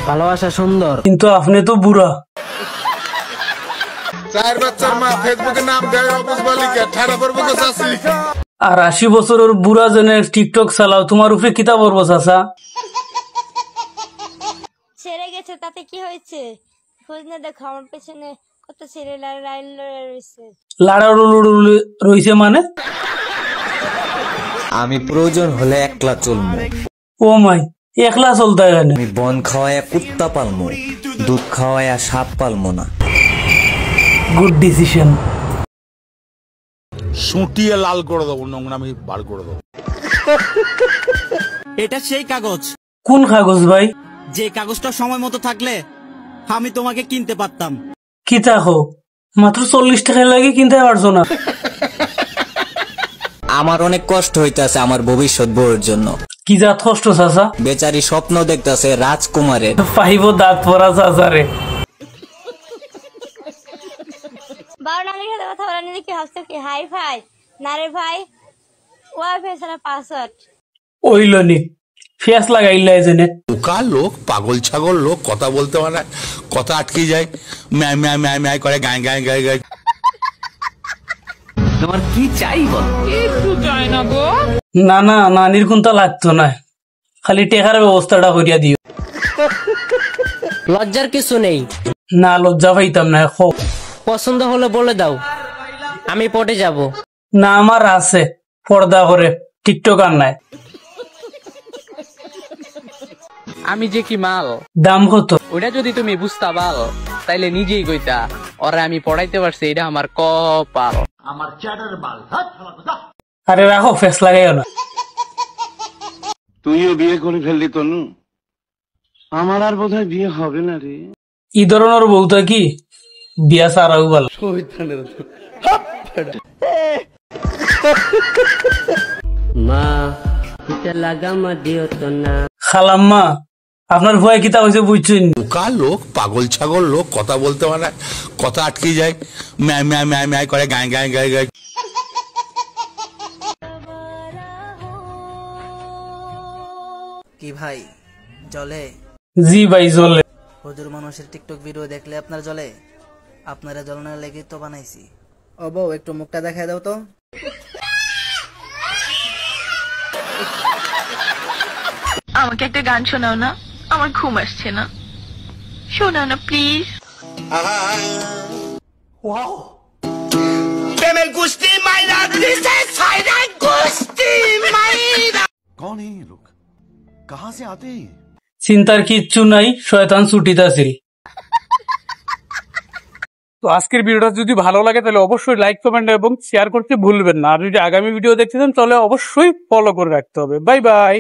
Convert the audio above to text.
ভালোবাসা সুন্দর, কিন্তু আপনি তো বুড়া। আর 80 বছরের বুড়া জনে টিকটক চালাও, তোমার উপরে কিতা পড়বো চাচা? ছেড়ে গেছে তাতে কি হয়েছে? খোঁজ না দেখো, আমার পেছনে কত ছেলে রয়েছে মানে? আমি প্রয়োজন হলে একলা চলবো। ও মাই, একলা চলতে গেলে আমি বন খাওয়ায়া কুত্তা পালমো, দুধ খাওয়ায়া সাপ পালমো না। Good decision. সুটিয়ে লাল করে দেবো, নোংরামি বার করে দেবো। এটা সেই কাগজ। কোন কাগজ ভাই? যে কাগজটা সময় মতো থাকলে আমি তোমাকে কিনতে পারতাম। কি তাকো, মাত্র 40 টাকা লাগে কিনতে পারছো না? আমার অনেক কষ্ট হইতাছে আমার ভবিষ্যৎ বউয়ের জন্য। কি জাত কষ্ট চাচা? বেচারি স্বপ্ন দেখতাছে রাজকুমারের। পাইব দাঁত পরা চাচারে। বারো নামের সাথে কথা বলা নিয়ে কি ভাবছো কি হাই ফাই? না রে ভাই, ওয়াইফাই ছাড়া পাসওয়ার্ড ওইলনি ফেস লাগাইলাই জেনে। বোকা লোক, পাগল ছাগল লোক, কথা বলতে পারে, কথা আটকে যায়, ম্যায় ম্যায় ম্যায় ম্যায় করে, গায়ে গায়ে গায়ে গায়ে। তোমার কি চাই বল? একটু চাই না গো। না না, নানির কোনটা লাগতো না, খালি টেকার ব্যবস্থাটা করিয়া দিও। লজ্জার কিছু নেই। না লজ্জা পাইতাম না। পছন্দ হলে বলে দাও, আমি পটে যাব। না আমার আছে, পর্দা করে টিকটক আর নাই। আমি যে কি মাল, দাম কত? ওটা যদি তুমি বুঝতা পাল তাইলে নিজেই কইতা ওরা আমি পড়াইতে পারছি, এটা আমার কপাল। আমার চ্যাটার বাল। আরে রাখো, ফেস লাগাইও না। তুইও বিয়ে করে ফেললি তনু, আমার আর বোধহয় বিয়ে হবে না রে। ই ধরনের বউটা কি বিয়া সারাও ভালো। মা এটা লাগামা দিও তো না। খালাম্মা, আপনার ভয় কিতা হয়েছে বুঝছেন? বোকা লোক, পাগল ছাগল লোক, কথা বলতে পারে, কথা আটকে যায়, ম্যায় ম্যায় ম্যায় ম্যায় করে, গায়ে গায়ে গায়ে গায়ে। কি ভাই জলে? জি ভাই জলে। হুজুর মানুষের টিকটক ভিডিও দেখলে আপনার জলে? আপনারা জ্বলনের লেগে তো বানাইছি। ও বউ, একটু মুখটা দেখায় দাও তো। আমাকে একটা গান শোনাও না, আমার ঘুম আসছে না, শোনাও না প্লিজ। প্রেমের গুষ্টি মাইরা দিছে, ছাইরা গুষ্টি মাইরা। कौन है ये लोग, कहां से आते हैं? চিন্তার কিচ্ছু নাই, শয়তান ছুটিতে আছিল। তো আজকের ভিডিওটা যদি ভালো লাগে তাহলে অবশ্যই লাইক, কমেন্ট এবং শেয়ার করতে ভুলবেন না। আর যদি আগামী ভিডিও দেখতে চান তাহলে অবশ্যই ফলো করে রাখতে হবে। Bye bye.